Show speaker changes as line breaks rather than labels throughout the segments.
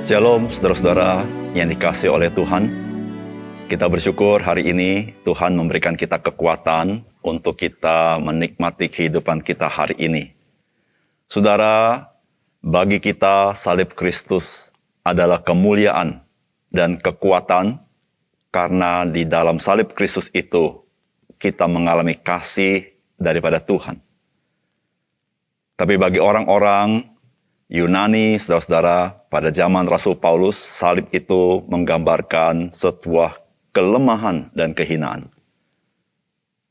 Shalom saudara-saudara yang dikasihi oleh Tuhan. Kita bersyukur hari ini Tuhan memberikan kita kekuatan untuk kita menikmati kehidupan kita hari ini. Saudara, bagi kita salib Kristus adalah kemuliaan dan kekuatan karena di dalam salib Kristus itu kita mengalami kasih daripada Tuhan. Tapi bagi orang-orang Yunani, saudara-saudara, pada zaman Rasul Paulus, salib itu menggambarkan sebuah kelemahan dan kehinaan.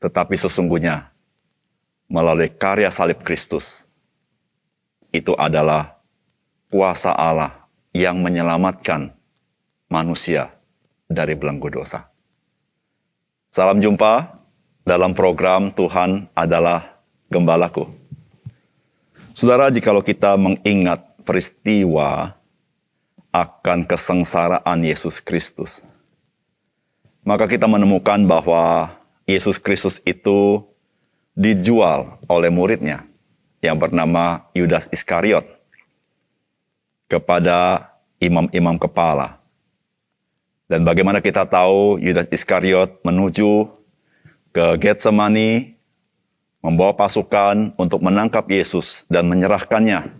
Tetapi sesungguhnya, melalui karya salib Kristus, itu adalah kuasa Allah yang menyelamatkan manusia dari belenggu dosa. Salam jumpa dalam program Tuhan adalah Gembalaku. Saudara, jikalau kita mengingat peristiwa akan kesengsaraan Yesus Kristus, maka kita menemukan bahwa Yesus Kristus itu dijual oleh muridnya yang bernama Yudas Iskariot kepada imam-imam kepala. Dan bagaimana kita tahu Yudas Iskariot menuju ke Getsemani, membawa pasukan untuk menangkap Yesus dan menyerahkannya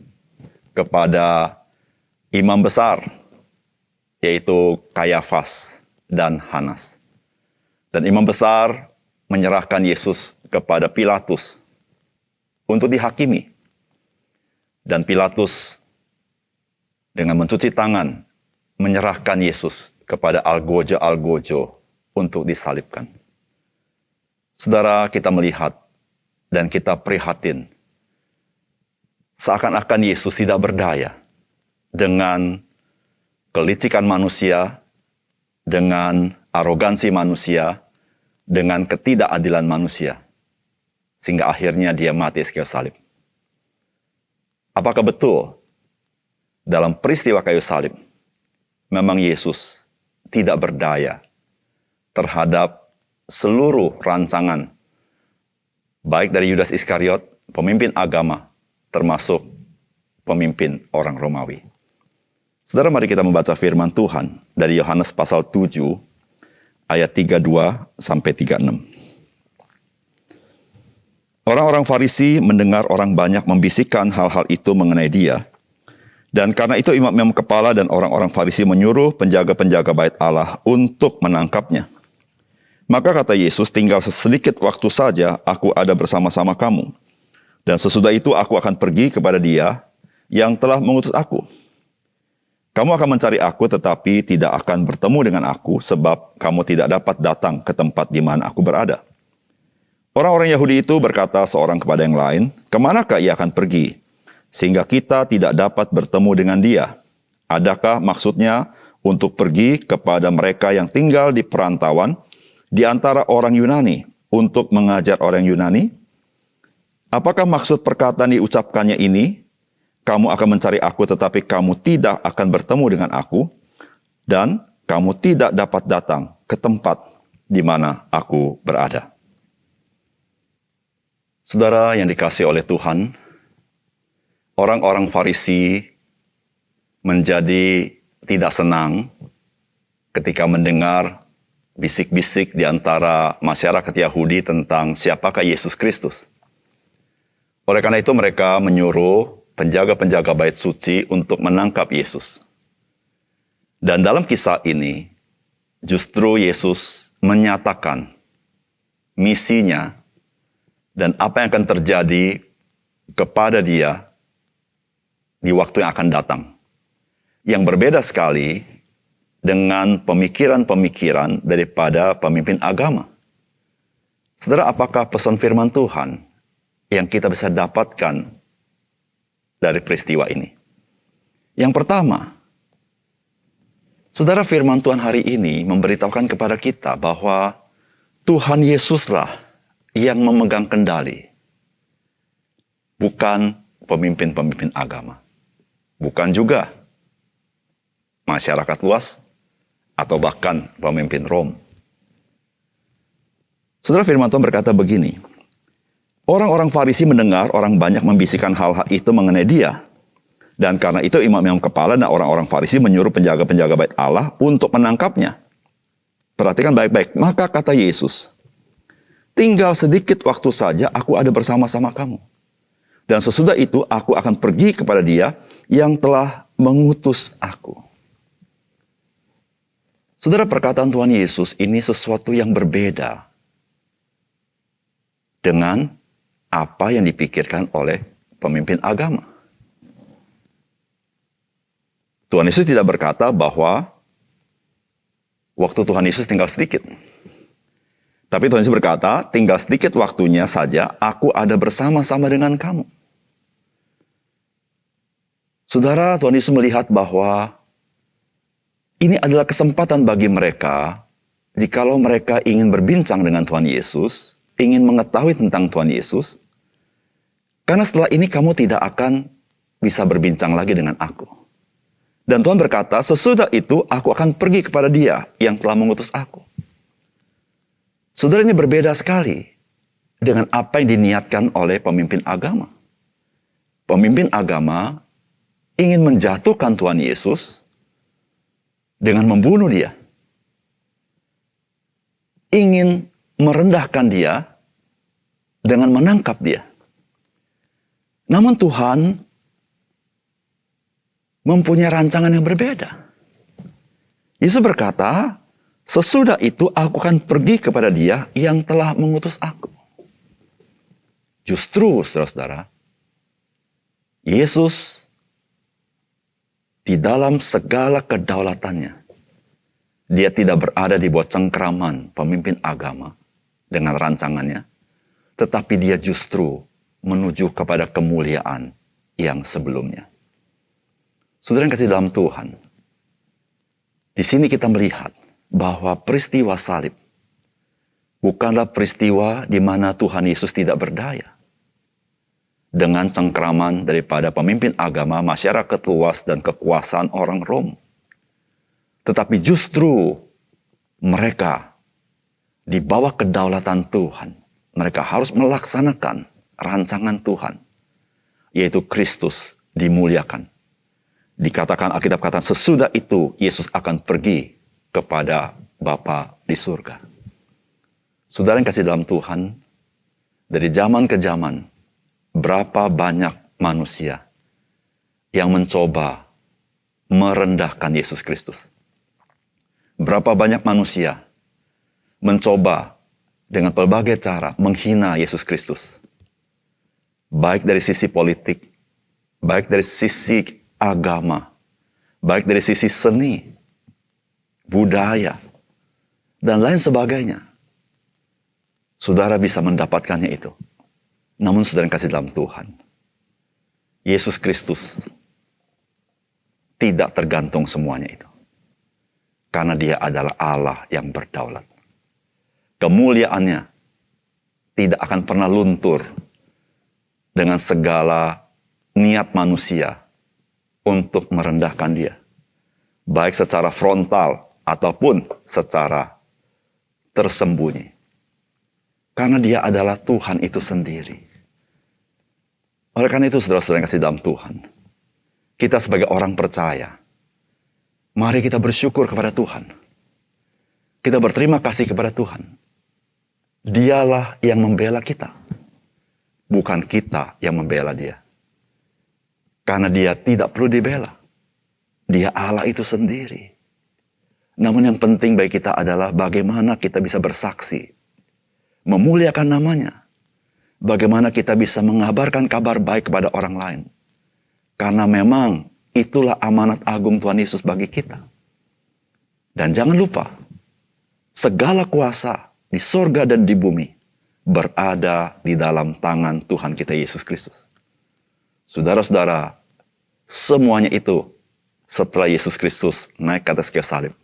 kepada imam besar, yaitu Kayafas dan Hanas. Dan imam besar menyerahkan Yesus kepada Pilatus untuk dihakimi. Dan Pilatus dengan mencuci tangan menyerahkan Yesus kepada algojo-algojo untuk disalibkan. Saudara, kita melihat dan kita prihatin. Seakan-akan Yesus tidak berdaya dengan kelicikan manusia, dengan arogansi manusia, dengan ketidakadilan manusia. Sehingga akhirnya dia mati di kayu salib. Apakah betul dalam peristiwa kayu salib, memang Yesus tidak berdaya terhadap seluruh rancangan baik dari Yudas Iskariot, pemimpin agama, termasuk pemimpin orang Romawi. Saudara, mari kita membaca firman Tuhan dari Yohanes pasal 7, ayat 32-36. Orang-orang Farisi mendengar orang banyak membisikkan hal-hal itu mengenai dia. Dan karena itu imam-imam kepala dan orang-orang Farisi menyuruh penjaga-penjaga bait Allah untuk menangkapnya. Maka kata Yesus, tinggal sedikit waktu saja aku ada bersama-sama kamu. Dan sesudah itu aku akan pergi kepada Dia yang telah mengutus aku. Kamu akan mencari aku tetapi tidak akan bertemu dengan aku sebab kamu tidak dapat datang ke tempat di mana aku berada. Orang-orang Yahudi itu berkata seorang kepada yang lain, kemanakah ia akan pergi? Sehingga kita tidak dapat bertemu dengan Dia. Adakah maksudnya untuk pergi kepada mereka yang tinggal di perantauan, di antara orang Yunani untuk mengajar orang Yunani? Apakah maksud perkataan diucapkannya ini? Kamu akan mencari aku tetapi kamu tidak akan bertemu dengan aku, dan kamu tidak dapat datang ke tempat di mana aku berada. Saudara yang dikasihi oleh Tuhan, orang-orang Farisi menjadi tidak senang ketika mendengar bisik-bisik di antara masyarakat Yahudi tentang siapakah Yesus Kristus. Oleh karena itu mereka menyuruh penjaga-penjaga bait suci untuk menangkap Yesus. Dan dalam kisah ini, justru Yesus menyatakan misinya dan apa yang akan terjadi kepada Dia di waktu yang akan datang. Yang berbeda sekali dengan pemikiran-pemikiran daripada pemimpin agama. Saudara, apakah pesan firman Tuhan yang kita bisa dapatkan dari peristiwa ini? Yang pertama, saudara, firman Tuhan hari ini memberitahukan kepada kita bahwa Tuhan Yesuslah yang memegang kendali, bukan pemimpin-pemimpin agama, bukan juga masyarakat luas, atau bahkan pemimpin Rom. Saudara, firman Tuhan berkata begini, orang-orang Farisi mendengar orang banyak membisikkan hal-hal itu mengenai Dia. Dan karena itu imam-imam kepala dan orang-orang Farisi menyuruh penjaga-penjaga bait Allah untuk menangkapnya. Perhatikan baik-baik. Maka kata Yesus, tinggal sedikit waktu saja aku ada bersama-sama kamu. Dan sesudah itu aku akan pergi kepada Dia yang telah mengutus aku. Saudara, perkataan Tuhan Yesus ini sesuatu yang berbeda dengan apa yang dipikirkan oleh pemimpin agama. Tuhan Yesus tidak berkata bahwa waktu Tuhan Yesus tinggal sedikit. Tapi Tuhan Yesus berkata, tinggal sedikit waktunya saja aku ada bersama-sama dengan kamu. Saudara, Tuhan Yesus melihat bahwa ini adalah kesempatan bagi mereka, jikalau mereka ingin berbincang dengan Tuhan Yesus, ingin mengetahui tentang Tuhan Yesus, karena setelah ini kamu tidak akan bisa berbincang lagi dengan aku. Dan Tuhan berkata, sesudah itu aku akan pergi kepada Dia yang telah mengutus aku. Saudara, ini berbeda sekali dengan apa yang diniatkan oleh pemimpin agama. Pemimpin agama ingin menjatuhkan Tuhan Yesus dengan membunuh Dia. Ingin merendahkan Dia dengan menangkap Dia. Namun Tuhan mempunyai rancangan yang berbeda. Yesus berkata, sesudah itu aku akan pergi kepada Dia yang telah mengutus aku. Justru, saudara-saudara, Yesus di dalam segala kedaulatannya, Dia tidak berada di bawah cengkraman pemimpin agama dengan rancangannya, tetapi Dia justru menuju kepada kemuliaan yang sebelumnya. Saudara yang kasih dalam Tuhan, di sini kita melihat bahwa peristiwa salib bukanlah peristiwa di mana Tuhan Yesus tidak berdaya. Dengan cengkraman daripada pemimpin agama, masyarakat luas, dan kekuasaan orang Rom. Tetapi justru mereka di bawah kedaulatan Tuhan, mereka harus melaksanakan rancangan Tuhan, yaitu Kristus dimuliakan. Dikatakan, Alkitab katakan, sesudah itu Yesus akan pergi kepada Bapa di surga. Saudara yang kasih dalam Tuhan, dari zaman ke zaman, berapa banyak manusia yang mencoba merendahkan Yesus Kristus. Berapa banyak manusia mencoba dengan berbagai cara menghina Yesus Kristus. Baik dari sisi politik, baik dari sisi agama, baik dari sisi seni, budaya, dan lain sebagainya. Saudara bisa mendapatkannya itu. Namun saudara yang kasih dalam Tuhan, Yesus Kristus tidak tergantung semuanya itu. Karena Dia adalah Allah yang berdaulat. Kemuliaannya tidak akan pernah luntur dengan segala niat manusia untuk merendahkan Dia. Baik secara frontal ataupun secara tersembunyi. Karena Dia adalah Tuhan itu sendiri. Oleh karena itu, saudara-saudara yang kasih dalam Tuhan, kita sebagai orang percaya, mari kita bersyukur kepada Tuhan. Kita berterima kasih kepada Tuhan. Dialah yang membela kita. Bukan kita yang membela Dia. Karena Dia tidak perlu dibela. Dia Allah itu sendiri. Namun yang penting bagi kita adalah bagaimana kita bisa bersaksi. Memuliakan namanya. Bagaimana kita bisa mengabarkan kabar baik kepada orang lain. Karena memang itulah amanat agung Tuhan Yesus bagi kita. Dan jangan lupa, segala kuasa di sorga dan di bumi berada di dalam tangan Tuhan kita Yesus Kristus. Saudara-saudara, semuanya itu setelah Yesus Kristus naik ke atas kayu salib,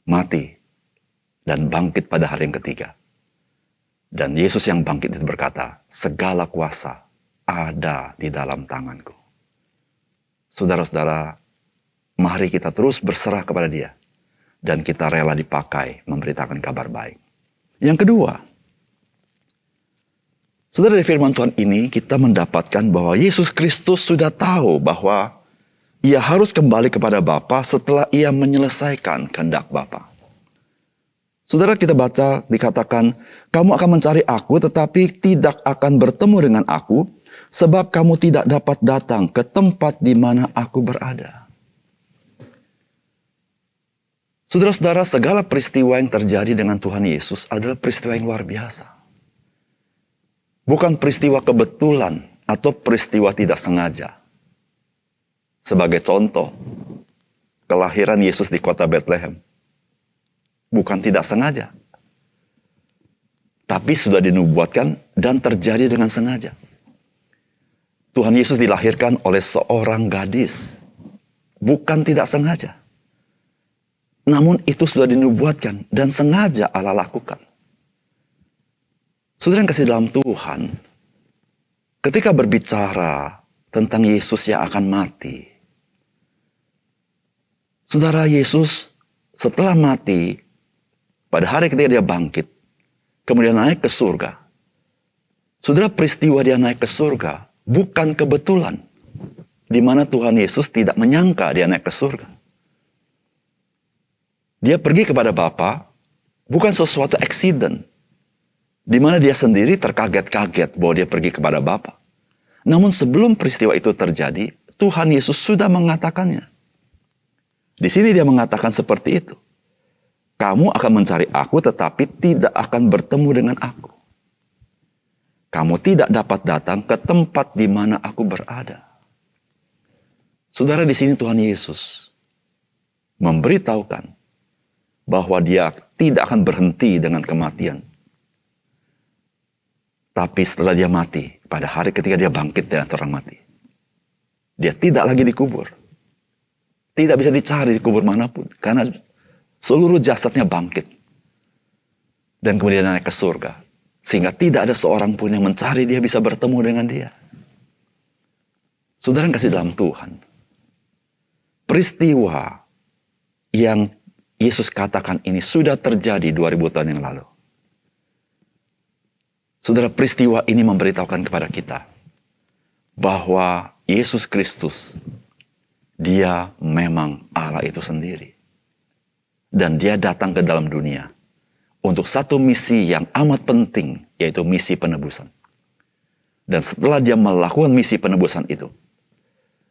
mati, dan bangkit pada hari yang ketiga. Dan Yesus yang bangkit itu berkata, segala kuasa ada di dalam tanganku. Saudara-saudara, mari kita terus berserah kepada Dia. Dan kita rela dipakai memberitakan kabar baik. Yang kedua, Saudara, dari firman Tuhan ini kita mendapatkan bahwa Yesus Kristus sudah tahu bahwa ia harus kembali kepada Bapa setelah ia menyelesaikan kehendak Bapa. Saudara, kita baca dikatakan, kamu akan mencari aku tetapi tidak akan bertemu dengan aku, sebab kamu tidak dapat datang ke tempat di mana aku berada. Saudara-saudara, segala peristiwa yang terjadi dengan Tuhan Yesus adalah peristiwa yang luar biasa. Bukan peristiwa kebetulan atau peristiwa tidak sengaja. Sebagai contoh, kelahiran Yesus di kota Bethlehem. Bukan tidak sengaja. Tapi sudah dinubuatkan dan terjadi dengan sengaja. Tuhan Yesus dilahirkan oleh seorang gadis. Bukan tidak sengaja. Namun itu sudah dinubuatkan dan sengaja Allah lakukan. Saudara yang kasih dalam Tuhan, ketika berbicara tentang Yesus yang akan mati, saudara, Yesus setelah mati, pada hari ketika dia bangkit, kemudian naik ke surga. Saudara, peristiwa dia naik ke surga bukan kebetulan, di mana Tuhan Yesus tidak menyangka dia naik ke surga. Dia pergi kepada Bapa, bukan sesuatu accident, di mana dia sendiri terkaget-kaget bahwa dia pergi kepada Bapa. Namun sebelum peristiwa itu terjadi, Tuhan Yesus sudah mengatakannya. Di sini dia mengatakan seperti itu. Kamu akan mencari aku tetapi tidak akan bertemu dengan aku. Kamu tidak dapat datang ke tempat di mana aku berada. Saudara, di sini Tuhan Yesus memberitahukan bahwa dia tidak akan berhenti dengan kematian. Tapi setelah dia mati, pada hari ketika dia bangkit dari antara orang mati, dia tidak lagi dikubur. Tidak bisa dicari di kubur manapun. Karena seluruh jasadnya bangkit. Dan kemudian naik ke surga. Sehingga tidak ada seorang pun yang mencari dia bisa bertemu dengan dia. Saudara yang kasih dalam Tuhan. Peristiwa yang Yesus katakan ini sudah terjadi 2000 tahun yang lalu. Saudara, peristiwa ini memberitahukan kepada kita bahwa Yesus Kristus, dia memang Allah itu sendiri. Dan dia datang ke dalam dunia untuk satu misi yang amat penting, yaitu misi penebusan. Dan setelah dia melakukan misi penebusan itu,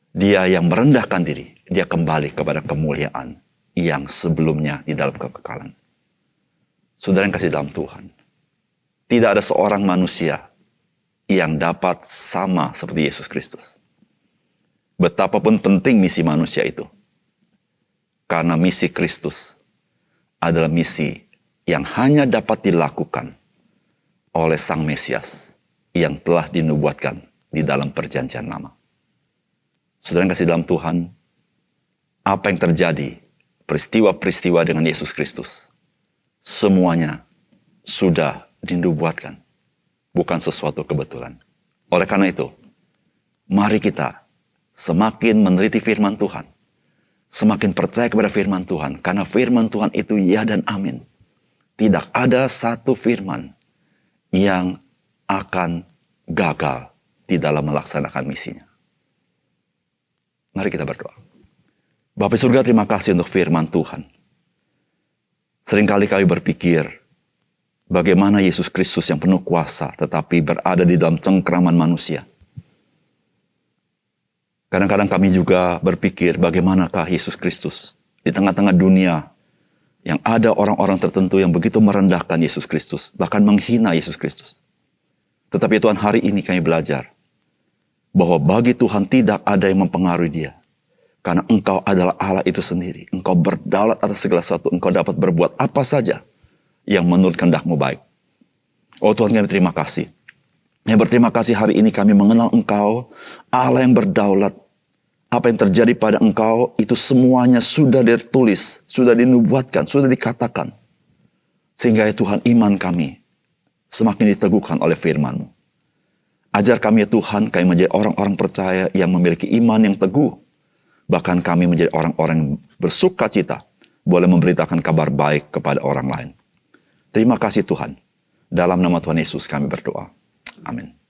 dia yang merendahkan diri, dia kembali kepada kemuliaan yang sebelumnya di dalam kekekalan. Saudara yang kasih dalam Tuhan, tidak ada seorang manusia yang dapat sama seperti Yesus Kristus. Betapapun penting misi manusia itu. Karena misi Kristus adalah misi yang hanya dapat dilakukan oleh Sang Mesias yang telah dinubuatkan di dalam perjanjian lama. Saudara yang kasih dalam Tuhan, apa yang terjadi, peristiwa-peristiwa dengan Yesus Kristus, semuanya sudah dinubuatkan, bukan sesuatu kebetulan. Oleh karena itu, mari kita semakin meneliti firman Tuhan, semakin percaya kepada firman Tuhan, karena firman Tuhan itu ya dan amin. Tidak ada satu firman yang akan gagal di dalam melaksanakan misinya. Mari kita berdoa. Bapa surga, terima kasih untuk firman Tuhan. Seringkali kami berpikir, bagaimana Yesus Kristus yang penuh kuasa tetapi berada di dalam cengkraman manusia. Kadang-kadang kami juga berpikir bagaimanakah Yesus Kristus di tengah-tengah dunia yang ada orang-orang tertentu yang begitu merendahkan Yesus Kristus, bahkan menghina Yesus Kristus. Tetapi Tuhan, hari ini kami belajar bahwa bagi Tuhan tidak ada yang mempengaruhi dia. Karena Engkau adalah Allah itu sendiri. Engkau berdaulat atas segala sesuatu. Engkau dapat berbuat apa saja yang menurut kehendak-Mu baik. Oh Tuhan, kami terima kasih. Yang berterima kasih hari ini kami mengenal Engkau, Allah yang berdaulat. Apa yang terjadi pada Engkau, itu semuanya sudah ditulis, sudah dinubuatkan, sudah dikatakan. Sehingga ya Tuhan, iman kami semakin diteguhkan oleh firman-Mu. Ajar kami ya Tuhan, kami menjadi orang-orang percaya yang memiliki iman yang teguh. Bahkan kami menjadi orang-orang yang bersuka cita, boleh memberitakan kabar baik kepada orang lain. Terima kasih Tuhan. Dalam nama Tuhan Yesus kami berdoa. Amin.